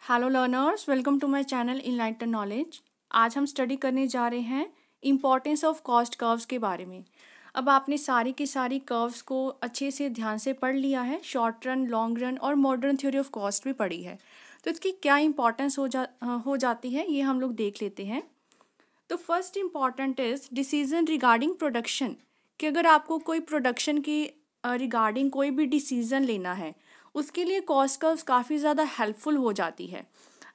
Hello learners, welcome to my channel enlighten knowledge. आज हम study करने जा रहे हैं इम्पॉर्टेंस ऑफ कॉस्ट कर्व्स के बारे में। अब आपने सारी की सारी कर्व्स को अच्छे से ध्यान से पढ़ लिया है। शॉर्ट रन, लॉन्ग रन और मॉडर्न थ्योरी ऑफ कॉस्ट भी पढ़ी है। तो इसकी क्या इंपॉर्टेंस हो जाती है ये हम लोग देख लेते हैं। तो first important is decision regarding production, कि अगर आपको कोई प्रोडक्शन की रिगार्डिंग कोई भी डिसीजन लेना है उसके लिए कॉस्ट कर्व्स काफ़ी ज़्यादा हेल्पफुल हो जाती है।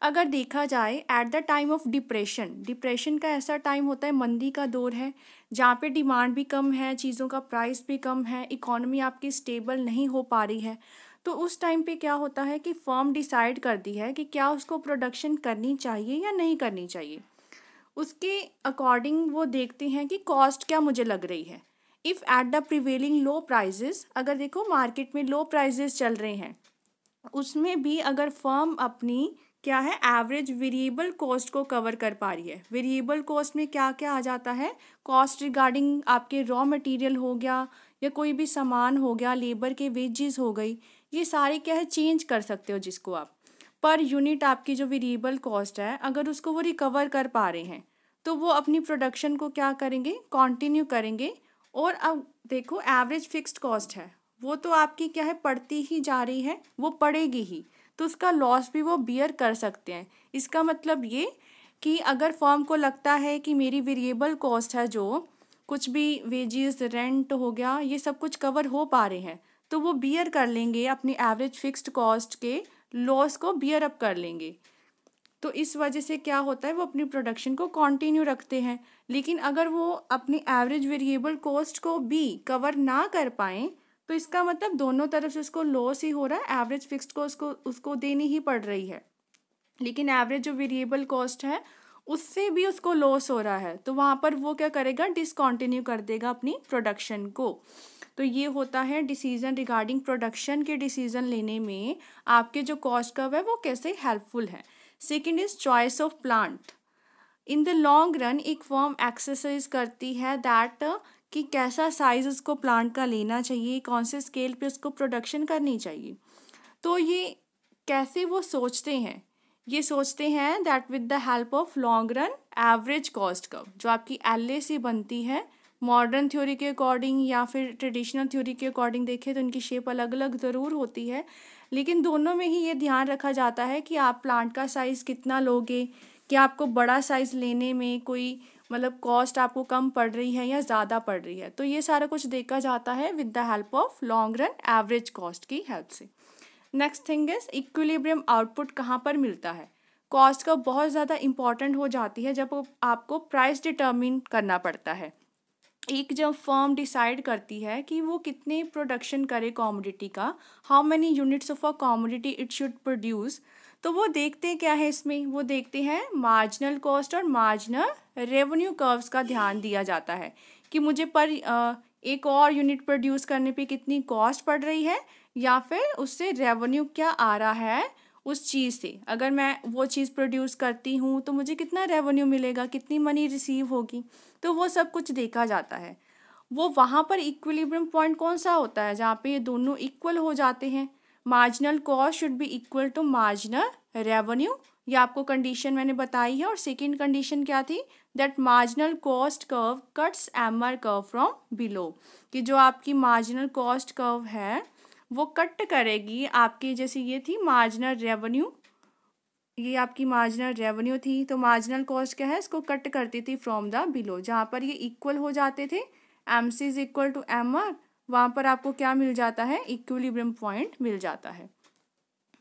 अगर देखा जाए at the time of depression का ऐसा टाइम होता है, मंदी का दौर है जहाँ पे डिमांड भी कम है, चीज़ों का प्राइस भी कम है, इकोनॉमी आपकी स्टेबल नहीं हो पा रही है। तो उस टाइम पे क्या होता है कि फर्म डिसाइड करती है कि क्या उसको प्रोडक्शन करनी चाहिए या नहीं करनी चाहिए। उसके अकॉर्डिंग वो देखते हैं कि कॉस्ट क्या मुझे लग रही है। If at the prevailing low prices, अगर देखो मार्केट में लो प्राइजेस चल रहे हैं उसमें भी अगर फर्म अपनी क्या है एवरेज वेरिएबल कॉस्ट को कवर कर पा रही है। वेरिएबल कॉस्ट में क्या क्या आ जाता है, कॉस्ट रिगार्डिंग आपके रॉ मटेरियल हो गया या कोई भी सामान हो गया, लेबर के वेजेस हो गई, ये सारे क्या है चेंज कर सकते हो जिसको आप पर यूनिट आपकी जो वेरिएबल कॉस्ट है अगर उसको वो रिकवर कर पा रहे हैं तो वो अपनी प्रोडक्शन को क्या करेंगे, कंटिन्यू करेंगे। और अब देखो एवरेज फिक्स्ड कॉस्ट है वो तो आपकी क्या है पढ़ती ही जा रही है, वो पड़ेगी ही, तो उसका लॉस भी वो बियर कर सकते हैं। इसका मतलब ये कि अगर फर्म को लगता है कि मेरी वेरिएबल कॉस्ट है, जो कुछ भी वेजेस रेंट हो गया ये सब कुछ कवर हो पा रहे हैं, तो वो बियर कर लेंगे अपनी एवरेज फिक्स्ड कॉस्ट के लॉस को बियर अप कर लेंगे। तो इस वजह से क्या होता है वो अपनी प्रोडक्शन को कंटिन्यू रखते हैं। लेकिन अगर वो अपनी एवरेज वेरिएबल कॉस्ट को भी कवर ना कर पाएँ तो इसका मतलब दोनों तरफ से उसको लॉस ही हो रहा है, एवरेज फिक्स्ड कॉस्ट को उसको देनी ही पड़ रही है, लेकिन एवरेज जो वेरिएबल कॉस्ट है उससे भी उसको लॉस हो रहा है, तो वहाँ पर वो क्या करेगा, डिसकंटिन्यू कर देगा अपनी प्रोडक्शन को। तो ये होता है डिसीजन रिगार्डिंग प्रोडक्शन के डिसीजन लेने में आपके जो कॉस्ट कर्व है वो कैसे हेल्पफुल है। Second is choice of plant. In the long run एक फर्म एक्सरसाइज करती है दैट कि कैसा साइज उसको प्लांट का लेना चाहिए, कौन से स्केल पे उसको प्रोडक्शन करनी चाहिए। तो ये कैसे वो सोचते हैं, ये सोचते हैं that with the help of long run average cost curve, जो आपकी एल से बनती है। मॉडर्न थ्योरी के अकॉर्डिंग या फिर ट्रेडिशनल थ्योरी के अकॉर्डिंग देखें तो इनकी शेप अलग अलग ज़रूर होती है, लेकिन दोनों में ही ये ध्यान रखा जाता है कि आप प्लांट का साइज़ कितना लोगे, क्या आपको बड़ा साइज़ लेने में कोई मतलब कॉस्ट आपको कम पड़ रही है या ज़्यादा पड़ रही है। तो ये सारा कुछ देखा जाता है with the help of long run average cost की हेल्प से। Next thing is equilibrium output कहाँ पर मिलता है। कॉस्ट का बहुत ज़्यादा इंपॉर्टेंट हो जाती है जब आपको प्राइस डिटर्मिन करना पड़ता है। एक जब फर्म डिसाइड करती है कि वो कितने प्रोडक्शन करे कॉमोडिटी का, how many units of a commodity it should produce, तो वो देखते क्या है इसमें, वो देखते हैं मार्जिनल कॉस्ट और मार्जिनल रेवेन्यू कर्व्स का ध्यान दिया जाता है कि मुझे पर एक और यूनिट प्रोड्यूस करने पे कितनी कॉस्ट पड़ रही है या फिर उससे रेवेन्यू क्या आ रहा है उस चीज़ से। अगर मैं वो चीज़ प्रोड्यूस करती हूँ तो मुझे कितना रेवेन्यू मिलेगा, कितनी मनी रिसीव होगी, तो वो सब कुछ देखा जाता है। वो वहाँ पर इक्विलिब्रियम पॉइंट कौन सा होता है जहाँ पे ये दोनों इक्वल हो जाते हैं। Marginal cost should be equal to marginal revenue, ये आपको कंडीशन मैंने बताई है। और सेकेंड कंडीशन क्या थी, that marginal cost curve cuts MR curve from below, कि जो आपकी मार्जिनल कॉस्ट कर्व है वो कट करेगी आपकी, जैसे ये थी मार्जिनल रेवेन्यू, ये आपकी मार्जिनल रेवेन्यू थी, तो मार्जिनल कॉस्ट क्या है इसको कट करती थी फ्रॉम द बिलो। जहाँ पर ये इक्वल हो जाते थे, M C is equal to M R, वहाँ पर आपको क्या मिल जाता है, इक्विलिब्रियम पॉइंट मिल जाता है।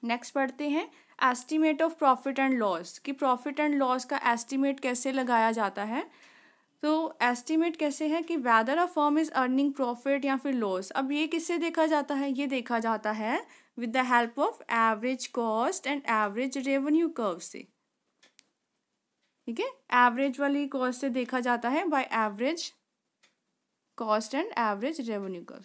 नेक्स्ट पढ़ते हैं estimate of profit and loss, कि प्रॉफिट एंड लॉस का एस्टीमेट कैसे लगाया जाता है। तो एस्टीमेट कैसे है कि weather a firm is earning profit या फिर लॉस। अब ये किससे देखा जाता है, ये देखा जाता है with the help of average cost and average revenue curve से। ठीक है, एवरेज वाली कॉस्ट से देखा जाता है by average cost and average revenue curve.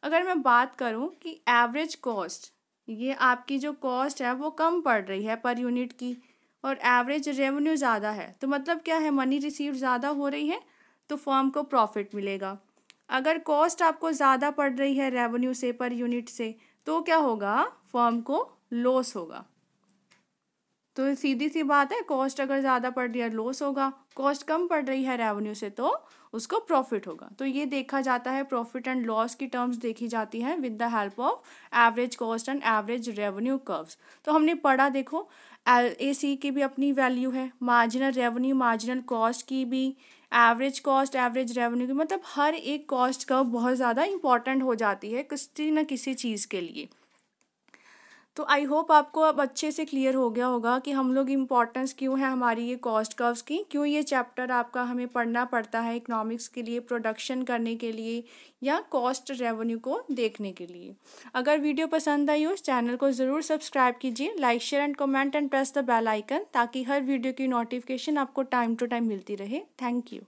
अगर मैं बात करूं कि एवरेज कॉस्ट, ये आपकी जो कॉस्ट है वो कम पड़ रही है पर यूनिट की, और एवरेज रेवेन्यू ज़्यादा है, तो मतलब क्या है, मनी रिसीव ज़्यादा हो रही है तो फर्म को प्रॉफिट मिलेगा। अगर कॉस्ट आपको ज़्यादा पड़ रही है रेवेन्यू से पर यूनिट से तो क्या होगा, फर्म को लॉस होगा। तो सीधी सी बात है, कॉस्ट अगर ज़्यादा पड़ रही है लॉस होगा, कॉस्ट कम पड़ रही है रेवेन्यू से तो उसको प्रॉफिट होगा। तो ये देखा जाता है, प्रॉफिट एंड लॉस की टर्म्स देखी जाती हैं with the help of average cost and average revenue curves. तो हमने पढ़ा, देखो LAC की भी अपनी वैल्यू है, मार्जिनल रेवेन्यू मार्जिनल कॉस्ट की भी, एवरेज कॉस्ट एवरेज रेवेन्यू की, मतलब हर एक कॉस्ट कर्व बहुत ज़्यादा इंपॉर्टेंट हो जाती है किसी न किसी चीज़ के लिए। तो आई होप आपको अब अच्छे से क्लियर हो गया होगा कि हम लोग इम्पोर्टेंस क्यों है हमारी ये कॉस्ट कर्व्स की, क्यों ये चैप्टर आपका हमें पढ़ना पड़ता है इकोनॉमिक्स के लिए, प्रोडक्शन करने के लिए या कॉस्ट रेवेन्यू को देखने के लिए। अगर वीडियो पसंद आई हो इस चैनल को ज़रूर सब्सक्राइब कीजिए, like share and comment and press the bell icon, ताकि हर वीडियो की नोटिफिकेशन आपको टाइम टू टाइम मिलती रहे। Thank you.